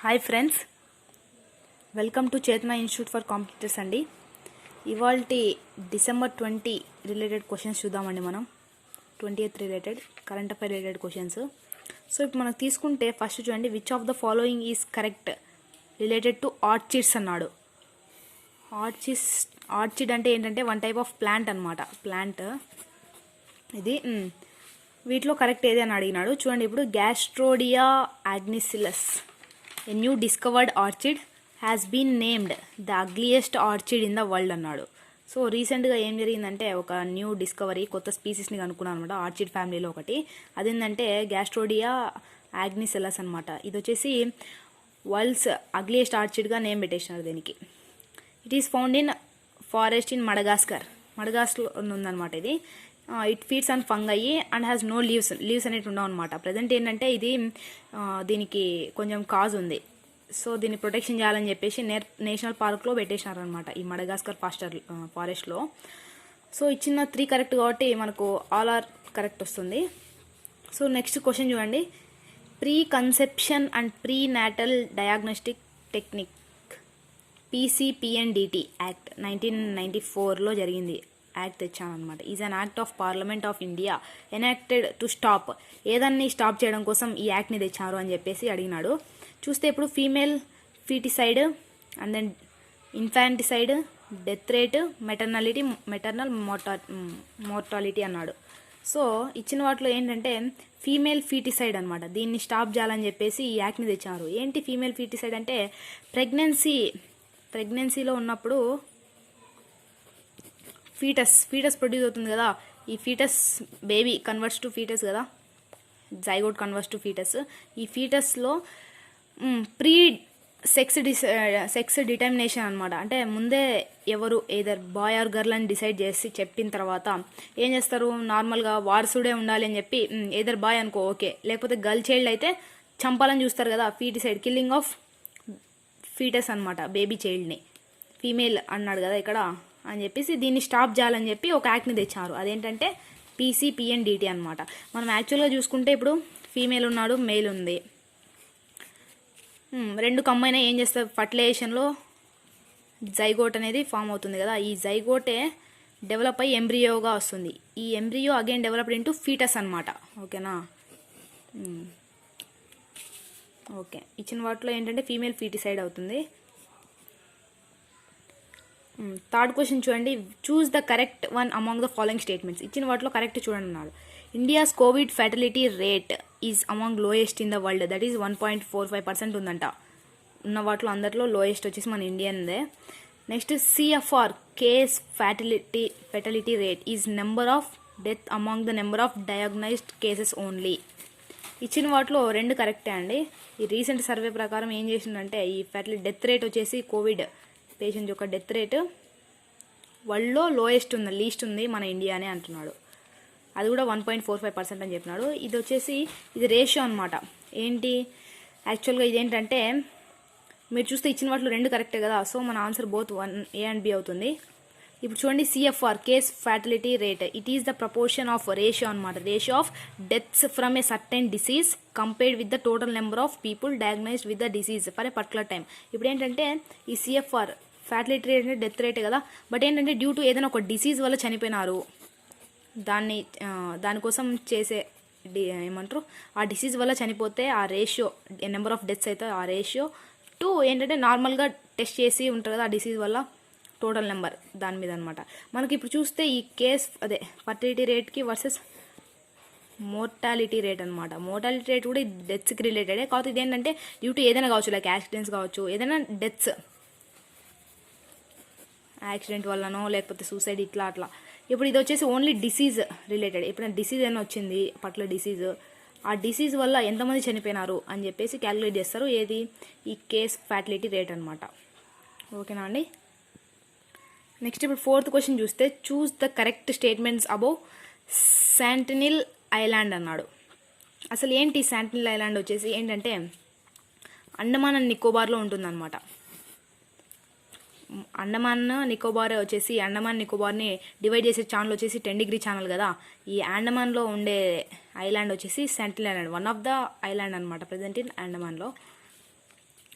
Hi friends, welcome to Chetana institute for competitors అండి. ఇవాల్టి December 20 related questions చూద్దామండి. మనం 20th related current affair related questions. So ఇప్పుడు మనకు తీసుకుంటే ఫస్ట్ చూడండి, which of the following is correct related to orchids అన్నాడు. ఆర్చిడ్ అంటే ఏంటంటే వన్ టైప్ ఆఫ్ ప్లాంట్ అనమాట. ప్లాంట్ ఇది. వీటిలో కరెక్ట్ ఏది అని అడిగినాడు. చూడండి, ఇప్పుడు Gastrodia agnicellus, a new discovered orchid has been named the ugliest orchid in the world అన్నాడు. సో రీసెంట్గా ఏం జరిగిందంటే ఒక న్యూ డిస్కవరీ, కొత్త స్పీసీస్ని కనుక్కున్నాను అనమాట ఆర్చిడ్ ఫ్యామిలీలో ఒకటి. అదేంటంటే గ్యాస్ట్రోడియా ఆగ్నిసెలస్ అనమాట. ఇది వచ్చేసి వరల్డ్స్ అగ్లియెస్ట్ ఆర్చిడ్గా నేమ్ పెట్టేసినారు దీనికి. It is found in forest in Madagascar ఉందన్నమాట. ఇది it feeds on fungi and has no leaves అనేవి ఉండవు అనమాట. ప్రజెంట్ ఏంటంటే ఇది దీనికి కొంచెం కాజ్ ఉంది. సో దీన్ని ప్రొటెక్షన్ చేయాలని చెప్పేసి నేషనల్ పార్క్లో పెట్టేసినారనమాట ఈ మడగాస్కర్ ఫారెస్ట్లో. సో ఇచ్చిన 3 కరెక్ట్ కాబట్టి మనకు ఆల్ ఆర్ కరెక్ట్ వస్తుంది. సో నెక్స్ట్ క్వశ్చన్ చూడండి, pre conception and pre natal diagnostic technique PCPNDT act 1994లో జరిగింది. యాక్ట్ తెచ్చాను అనమాట. Is an act of parliament of India enacted to stop, ఏదాన్ని స్టాప్ చేయడం కోసం ఈ యాక్ట్ని తెచ్చారు అని చెప్పేసి అడిగినాడు. చూస్తే ఇప్పుడు female feticide and then infanticide, death rate, maternal mortality అన్నాడు. సో ఇచ్చిన వాటిలో ఏంటంటే ఫీమేల్ ఫీటిసైడ్ అనమాట. దీన్ని స్టాప్ చేయాలని చెప్పేసి ఈ యాక్ట్ని తెచ్చారు. ఏంటి ఫీమేల్ ఫీటిసైడ్ అంటే ప్రెగ్నెన్సీలో ఉన్నప్పుడు ఫీటస్ ప్రొడ్యూస్ అవుతుంది కదా. ఈ foetus baby converts to foetus కదా, జైగోట్ కన్వర్ట్స్ టు ఫీటస్. ఈ ఫీటస్లో ప్రీ సెక్స్ డిటర్మినేషన్ అనమాట. అంటే ముందే ఎవరు ఏదర్ బాయ్ ఆర్ గర్ల్ అని డిసైడ్ చేసి చెప్పిన తర్వాత ఏం చేస్తారు, నార్మల్గా వారసుడే ఉండాలి అని చెప్పి ఏదర్ బాయ్ అనుకో ఓకే, లేకపోతే గర్ల్ చైల్డ్ అయితే చంపాలని చూస్తారు కదా. ఫీటిసైడ్, కిల్లింగ్ ఆఫ్ ఫీటస్ అనమాట, బేబీ చైల్డ్ని. ఫీమేల్ అన్నాడు కదా ఇక్కడ అని చెప్పేసి దీన్ని స్టాప్ చేయాలని చెప్పి ఒక యాక్ట్ని తెచ్చారు. అదేంటంటే PCPNDT అనమాట. మనం యాక్చువల్గా చూసుకుంటే ఇప్పుడు ఫీమేల్ ఉన్నాడు, మేల్ ఉంది, రెండు కంబైన్ ఏం చేస్తారు, ఫర్టిలైజేషన్లో జైగోట్ అనేది ఫామ్ అవుతుంది కదా. ఈ జైగోటే డెవలప్ అయ్యి ఎంబ్రియోగా వస్తుంది. ఈ embryo again developed into foetus అనమాట. ఓకేనా? ఓకే, ఇచ్చిన వాటిలో ఏంటంటే ఫీమేల్ ఫీటిసైడ్ అవుతుంది. థర్డ్ క్వశ్చన్ చూడండి, choose the correct one among the following statements. ఇచ్చిన వాటిలో కరెక్ట్ చూడండి అన్నాడు. India's covid fertility rate is among lowest in the world, that is 1.45% ఉందంట. ఉన్న వాటిలో అందరిలో లోయెస్ట్ వచ్చేసి మన ఇండియన్దే. Next CFR case fertility rate is number of death among the number of diagnosed cases only. ఇచ్చిన వాటిలో 2 కరెక్టే అండి. ఈ రీసెంట్ సర్వే ప్రకారం ఏం చేసిందంటే ఈ డెత్ రేట్ వచ్చేసి కోవిడ్ పేషెంట్ యొక్క డెత్ రేట్ వరల్డ్లో లీస్ట్ ఉంది మన ఇండియానే అంటున్నాడు. అది కూడా 1.45% అని చెప్పినాడు. ఇది వచ్చేసి ఇది రేషియో అనమాట. ఏంటి యాక్చువల్గా ఇదేంటంటే మీరు చూస్తే ఇచ్చిన వాటిలో 2 కరెక్టే కదా. సో మన answer both A and B అవుతుంది. ఇప్పుడు చూడండి, CFR case fertility rate, it is the proportion of ratio అనమాట. Ratio of deaths from a certain disease compared with the total number of people diagnosed with the disease for a particular time. ఇప్పుడు ఏంటంటే ఈ CFR fertility rate అంటే death rate కదా. But ఏంటంటే due to ఏదైనా ఒక disease వల్ల చనిపోయినారు, దానికోసం చేసే ఏమంటారు, ఆ డిసీజ్ వల్ల చనిపోతే ఆ రేషియో నెంబర్ ఆఫ్ డెత్స్ అయితే ఆ రేషియో టు ఏంటంటే నార్మల్గా టెస్ట్ చేసి ఉంటుంది కదా ఆ డిసీజ్ వల్ల టోటల్ నెంబర్ దాని మీద అనమాట. మనకి ఇప్పుడు చూస్తే ఈ కేస్ ఫర్టిలిటీ రేట్కి వర్సెస్ మోర్టాలిటీ రేట్ అనమాట. మోర్టాలిటీ రేట్ కూడా డెత్స్కి రిలేటెడే. కాకపోతే ఇదేంటంటే డ్యూ టు ఏదైనా కావచ్చు, లైక్ యాక్సిడెంట్స్ కావచ్చు, ఏదైనా డెత్స్ యాక్సిడెంట్ వల్లనో లేకపోతే సూసైడ్ ఇట్లా అట్లా. ఇప్పుడు ఇది వచ్చేసి ఓన్లీ డిసీజ్ రిలేటెడ్. ఎప్పుడైనా డిసీజ్ ఏమైనా వచ్చింది పర్టికులర్ డిసీజ్, ఆ డిసీజ్ వల్ల ఎంతమంది చనిపోయినారు అని చెప్పేసి క్యాలిక్యులేట్ చేస్తారు. ఏది ఈ కేస్ ఫార్టిలిటీ రేట్ అనమాట. ఓకేనా అండి? నెక్స్ట్ ఇప్పుడు 4th క్వశ్చన్ చూస్తే, choose the correct statements above Sentinel island అన్నాడు. అసలు ఏంటి శాంటినిల్ ఐలాండ్ వచ్చేసి ఏంటంటే అండమాన్ అండ్ నికోబార్లో ఉంటుందన్నమాట. అండమాన్ నికోబార్ వచ్చేసి అండమాన్ నికోబార్ని డివైడ్ చేసే ఛానల్ వచ్చేసి 10 degree ఛానల్ కదా. ఈ అండమాన్లో ఉండే ఐలాండ్ వచ్చేసి Sentinel island, one of the island అనమాట ప్రజెంట్ ఇన్ అండమాన్లో.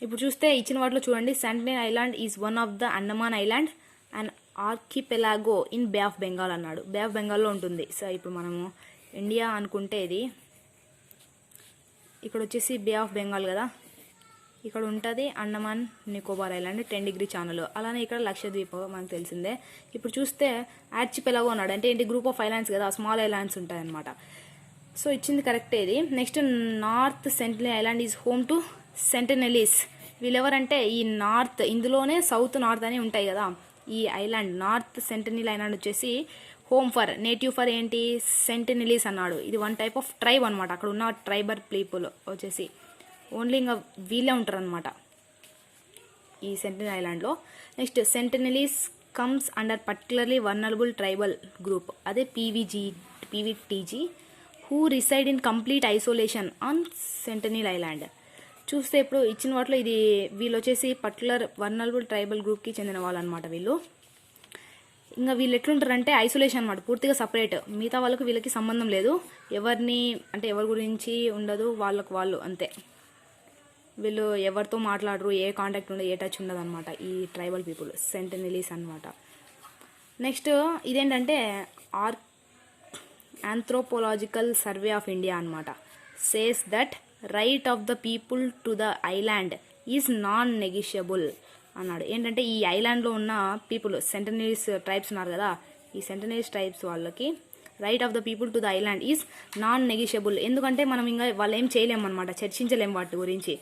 ఇప్పుడు చూస్తే ఇచ్చిన వాటిలో చూడండి, Sentinel island is one of the Andaman island and archipelago in bay of Bengal అన్నాడు. బే ఆఫ్ బెంగాల్లో ఉంటుంది. సో ఇప్పుడు మనము ఇండియా అనుకుంటే ఇది ఇక్కడ వచ్చేసి బే ఆఫ్ బెంగాల్ కదా, ఇక్కడ ఉంటుంది Andaman Nicobar island 10 degree channel. అలానే ఇక్కడ లక్షద్వీప్ మనకు తెలిసిందే. ఇప్పుడు చూస్తే ఆర్చిపెలాగో అన్నాడు, అంటే ఏంటి గ్రూప్ ఆఫ్ ఐలాండ్స్ కదా, స్మాల్ ఐలాండ్స్ ఉంటాయి అనమాట. సో ఇచ్చింది కరెక్టే ఇది. Next north Sentinel island is home to Sentinelese. వీళ్ళెవరంటే ఈ నార్త్, ఇందులోనే సౌత్ నార్త్ అని ఉంటాయి కదా. ఈ ఐలాండ్ నార్త్ సెంటినల్ ఐలాండ్ వచ్చేసి హోమ్ ఫర్ నేటివ్ ఫర్ ఏంటి సెంటినెలీస్ అన్నాడు. ఇది వన్ టైప్ ఆఫ్ ట్రైబ్ అనమాట. అక్కడ ఉన్న ట్రైబల్ పీపుల్ వచ్చేసి ఓన్లీ ఇంకా వీళ్ళే ఉంటారు అనమాట ఈ సెంటినల్ ఐలాండ్లో. Next Sentinelese comes under particularly vulnerable tribal group, అదే PVTG, who reside in complete isolation on Sentinel island. చూస్తే ఇప్పుడు ఇచ్చిన వాటిలో ఇది వీళ్ళు వచ్చేసి పర్టికులర్ వల్నరబుల్ ట్రైబల్ గ్రూప్కి చెందిన వాళ్ళు అనమాట వీళ్ళు. ఇంకా వీళ్ళు ఎట్లుంటారంటే ఐసోలేషన్ అనమాట, పూర్తిగా సపరేట్. మిగతా వాళ్ళకు వీళ్ళకి సంబంధం లేదు, ఎవరిని అంటే ఎవరి గురించి ఉండదు, వాళ్ళకు వాళ్ళు అంతే. వీళ్ళు ఎవరితో మాట్లాడరు, ఏ కాంటాక్ట్ ఉండదు, ఏ టచ్ ఉండదు అనమాట ఈ ట్రైబల్ పీపుల్ సెంటినెలీస్ అనమాట. నెక్స్ట్ ఇదేంటంటే ఆంథ్రోపోలాజికల్ సర్వే ఆఫ్ ఇండియా అనమాట. Says that right of the people to the island is non negotiable అన్నాడు. ఏంటంటే ఈ ఐలాండ్లో ఉన్న పీపుల్ సెంటినెలీస్ ట్రైబ్స్ ఉన్నారు కదా, ఈ సెంటినెలీస్ ట్రైబ్స్ వాళ్ళకి right of the people to the island is non negotiable. ఎందుకంటే మనం ఇంకా వాళ్ళు ఏం చేయలేమన్నమాట, చర్చించలేము వాటి గురించి.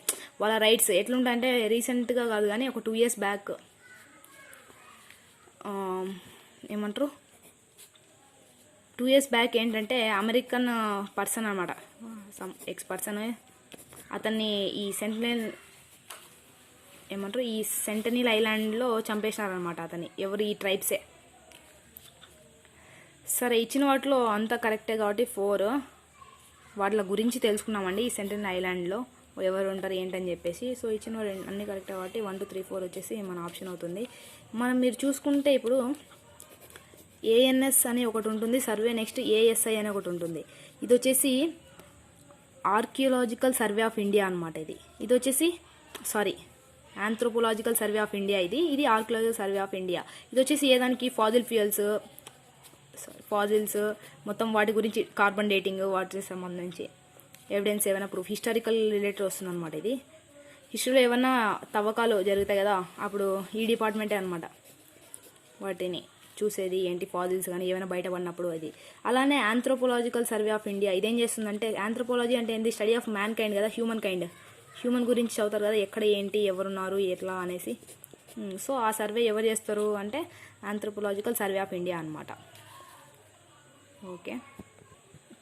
వాళ్ళ రైట్స్ ఎట్లుంటాయంటే రీసెంట్గా కాదు కానీ ఒక 2 years బ్యాక్ ఏమంటారు 2 years బ్యాక్ ఏంటంటే అమెరికన్ పర్సన్ అనమాట, సమ్ ఎక్స్ పర్సన్, అతన్ని ఈ సెంటినల్ ఐలాండ్లో చంపేసినారనమాట. అతన్ని ఎవరు ఈ ట్రైబ్సే. సరే ఇచ్చిన వాటిలో అంతా కరెక్టే కాబట్టి 4 వాటి గురించి తెలుసుకున్నామండి. ఈ సెంటినల్ ఐలాండ్లో ఎవరు ఉంటారు ఏంటని చెప్పేసి. సో ఇచ్చిన అన్ని కరెక్టే కాబట్టి 1 2 3 4 వచ్చేసి మన ఆప్షన్ అవుతుంది. మీరు చూసుకుంటే ఇప్పుడు ఏఎన్ఎస్ అని ఒకటి ఉంటుంది సర్వే, నెక్స్ట్ ఏఎస్ఐ అని ఒకటి ఉంటుంది. ఇది వచ్చేసి ఆర్కియోలాజికల్ సర్వే ఆఫ్ ఇండియా అనమాట. ఇది వచ్చేసి ఆంథ్రోపోలాజికల్ సర్వే ఆఫ్ ఇండియా, ఇది ఆర్కియోలాజికల్ సర్వే ఆఫ్ ఇండియా. ఇది వచ్చేసి ఏదానికి ఫాజిల్స్ మొత్తం వాటి గురించి, కార్బన్ డేటింగ్ వాటికి సంబంధించి ఎవిడెన్స్, ఏమైనా ప్రూఫ్, హిస్టారికల్ రిలేటెడ్ వస్తుంది అనమాట. ఇది హిస్టరీలో ఏమైనా తవ్వకాలు జరుగుతాయి కదా, అప్పుడు ఈ డిపార్ట్మెంటే అనమాట వాటిని చూసేది, ఏంటి ఫాజిల్స్ కానీ ఏమైనా బయటపడినప్పుడు అది. అలానే ఆంథ్రోపోలాజికల్ సర్వే ఆఫ్ ఇండియా ఇదేం చేస్తుందంటే, ఆంథ్రోపోలాజీ అంటే ఏంటి, స్టడీ ఆఫ్ మ్యాన్ కైండ్ కదా, హ్యూమన్ గురించి చదువుతారు కదా, ఎక్కడ ఏంటి ఎవరున్నారు ఎట్లా అనేసి. సో ఆ సర్వే ఎవరు చేస్తారు అంటే ఆంథ్రోపోలాజికల్ సర్వే ఆఫ్ ఇండియా అనమాట. ఓకే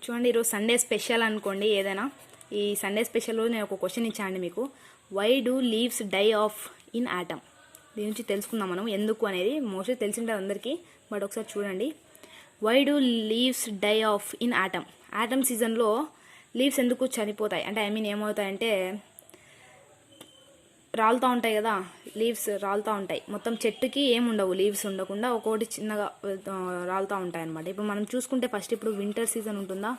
చూడండి, ఈరోజు సండే స్పెషల్ అనుకోండి ఏదైనా. ఈ సండే స్పెషల్లో నేను ఒక క్వశ్చన్ ఇచ్చానండి మీకు, why do leaves die off in autumn. దీని నుంచి తెలుసుకుందాం మనం ఎందుకు అనేది. మోస్ట్లీ తెలిసింటారు అందరికీ, బట్ ఒకసారి చూడండి. Why do leaves die off in autumn. Autumn సీజన్లో లీవ్స్ ఎందుకు చనిపోతాయి అంటే, ఏమవుతాయంటే రాలుతూ ఉంటాయి కదా, లీవ్స్ రాలుతూ ఉంటాయి. మొత్తం చెట్టుకి ఏముండవు, లీవ్స్ ఉండకుండా ఒక్కొక్కటి చిన్నగా రాలుతూ ఉంటాయి అనమాట. ఇప్పుడు మనం చూసుకుంటే ఫస్ట్ ఇప్పుడు వింటర్ సీజన్ ఉంటుందా,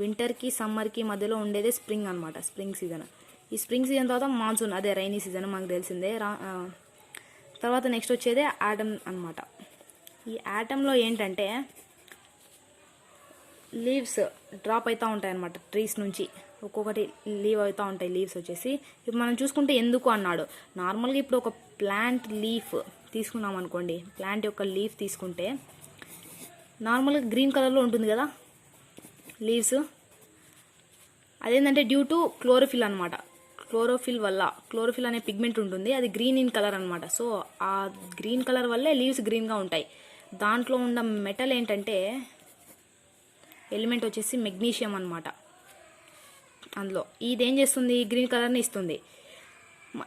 వింటర్కి సమ్మర్కి మధ్యలో ఉండేదే స్ప్రింగ్ అనమాట, స్ప్రింగ్ సీజన్. ఈ స్ప్రింగ్ సీజన్ తర్వాత మాన్సూన్, అదే రైనీ సీజన్ మనకు తెలిసిందే. తర్వాత నెక్స్ట్ వచ్చేదే ఆటమ్ అనమాట. ఈ ఆటంలో ఏంటంటే లీవ్స్ డ్రాప్ అవుతూ ఉంటాయి అన్నమాట, ట్రీస్ నుంచి ఒక్కొక్కటి లీవ్ అవుతూ ఉంటాయి లీవ్స్ వచ్చేసి. ఇప్పుడు మనం చూసుకుంటే ఎందుకు అన్నాడు. నార్మల్గా ఇప్పుడు ఒక ప్లాంట్ లీఫ్ తీసుకున్నాం అనుకోండి, ప్లాంట్ యొక్క లీఫ్ తీసుకుంటే నార్మల్గా గ్రీన్ కలర్లో ఉంటుంది కదా లీవ్స్. అదేంటంటే డ్యూ టు క్లోరోఫిల్ అనమాట. క్లోరోఫిల్ అనే పిగ్మెంట్ ఉంటుంది, అది గ్రీన్ ఇన్ కలర్ అనమాట. సో ఆ గ్రీన్ కలర్ వల్లే లీవ్స్ గ్రీన్గా ఉంటాయి. దాంట్లో ఉన్న మెటల్ ఏంటంటే ఎలిమెంట్ వచ్చేసి మెగ్నీషియం అనమాట. అందులో ఇదేం చేస్తుంది, గ్రీన్ కలర్ని ఇస్తుంది,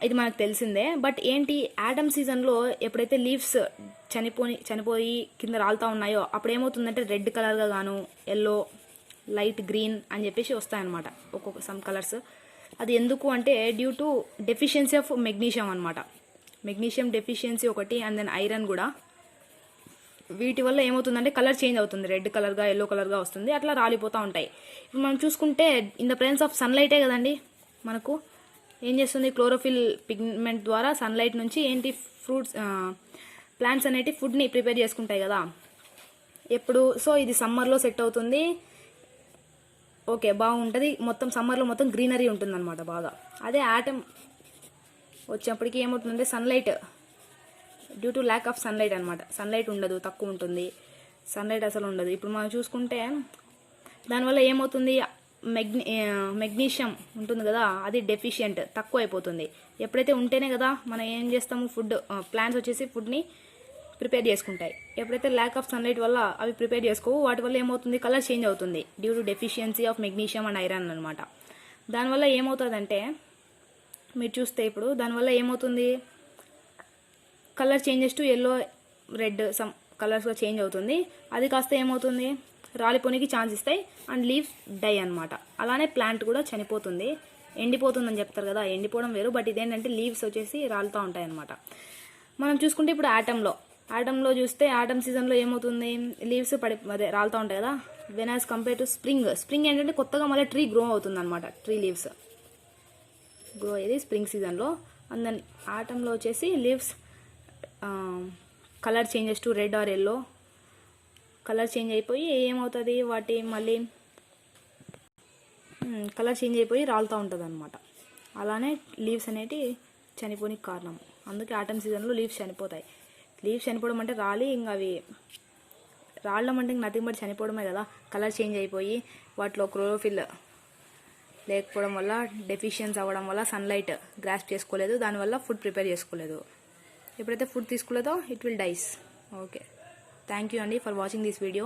ఇది మనకు తెలిసిందే. బట్ ఏంటి, ఆటమ్ సీజన్లో ఎప్పుడైతే లీవ్స్ చనిపోయి కింద రాలుతూ ఉన్నాయో అప్పుడు ఏమవుతుందంటే రెడ్ కలర్గా గాను, ఎల్లో, లైట్ గ్రీన్ అని చెప్పేసి వస్తాయన్నమాట ఒక్కొక్క సమ్ కలర్స్. అది ఎందుకు అంటే due to deficiency of magnesium అనమాట. మెగ్నీషియం డెఫిషియన్సీ ఒకటి, అండ్ దెన్ ఐరన్ కూడా. వీటి వల్ల ఏమవుతుందంటే కలర్ చేంజ్ అవుతుంది, రెడ్ కలర్గా ఎల్లో కలర్గా వస్తుంది, అట్లా రాలిపోతూ ఉంటాయి. ఇప్పుడు మనం చూసుకుంటే ఇన్ ద ప్రెసెన్స్ ఆఫ్ సన్లైటే కదండి మనకు ఏం చేస్తుంది, క్లోరోఫిల్ పిగ్మెంట్ ద్వారా సన్లైట్ నుంచి ఏంటి ఫ్రూట్స్ ప్లాంట్స్ అనేటి ఫుడ్ని ప్రిపేర్ చేసుకుంటాయి కదా ఎప్పుడు. సో ఇది సమ్మర్లో సెట్ అవుతుంది. ఓకే, బాగుంటుంది. మొత్తం సమ్మర్లో మొత్తం గ్రీనరీ ఉంటుంది అనమాట బాగా. అదే ఆటమ్ వచ్చేప్పటికి ఏమవుతుందంటే sunlight due to lack of sunlight అనమాట. సన్లైట్ ఉండదు, తక్కువ ఉంటుంది, సన్లైట్ అసలు ఉండదు. ఇప్పుడు మనం చూసుకుంటే దానివల్ల ఏమవుతుంది, మెగ్నీషియం ఉంటుంది కదా, అది డెఫిషియంట్, తక్కువ అయిపోతుంది. ఎప్పుడైతే ఉంటేనే కదా మనం ఏం చేస్తాము, ఫుడ్ ప్లాంట్స్ వచ్చేసి ఫుడ్ని ప్రిపేర్ చేసుకుంటాయి. ఎప్పుడైతే ల్యాక్ ఆఫ్ సన్లైట్ వల్ల అవి ప్రిపేర్ చేసుకోవు, వాటి వల్ల ఏమవుతుంది, కలర్ చేంజ్ అవుతుంది due to deficiency of magnesium and iron అనమాట. దానివల్ల ఏమవుతుందంటే మీరు చూస్తే ఇప్పుడు దానివల్ల ఏమవుతుంది, colour changes to yellow, red, some కలర్స్గా చేంజ్ అవుతుంది. అది కాస్త ఏమవుతుంది, రాలిపోనికి ఛాన్స్ ఇస్తాయి అండ్ లీవ్స్ డై అనమాట. అలానే ప్లాంట్ కూడా చనిపోతుంది, ఎండిపోతుందని చెప్తారు కదా, ఎండిపోవడం వేరు, బట్ ఇదేంటంటే లీవ్స్ వచ్చేసి రాలుతూ ఉంటాయి అనమాట. మనం చూసుకుంటే ఇప్పుడు ఆటంలో చూస్తే ఆటం సీజన్లో ఏమవుతుంది, లీవ్స్ అదే రాలుతూ ఉంటాయి కదా. When as compare to spring ఏంటంటే కొత్తగా మళ్ళీ ట్రీ గ్రో అవుతుంది అనమాట. ట్రీ లీవ్స్ గ్రో అయ్యేది స్ప్రింగ్ సీజన్లో. అండ్ దెన్ ఆటంలో వచ్చేసి leaves colour changes to red or yellow, colour change అయిపోయి ఏమవుతుంది, వాటి మళ్ళీ కలర్ చేంజ్ అయిపోయి రాలుతూ ఉంటుంది అనమాట. అలానే లీవ్స్ అనేవి చనిపోనికి కారణం. అందుకే ఆటమ్ సీజన్లో లీవ్స్ చనిపోతాయి. లీవ్స్ చనిపోవడం అంటే రాలి ఇంకా అవి రావడం అంటే ఇంక నథింగ్ బట్ చనిపోవడమే కదా. కలర్ చేంజ్ అయిపోయి వాటిలో క్లోరోఫిల్ లేకపోవడం వల్ల, డెఫిషియన్స్ అవ్వడం వల్ల సన్లైట్ గ్రాస్ప్ చేసుకోలేదు, దానివల్ల ఫుడ్ ప్రిపేర్ చేసుకోలేదు. ఎప్పుడైతే ఫుడ్ తీసుకోలేదో it will dies. Okay, thank you అండి ఫర్ వాచింగ్ దిస్ వీడియో.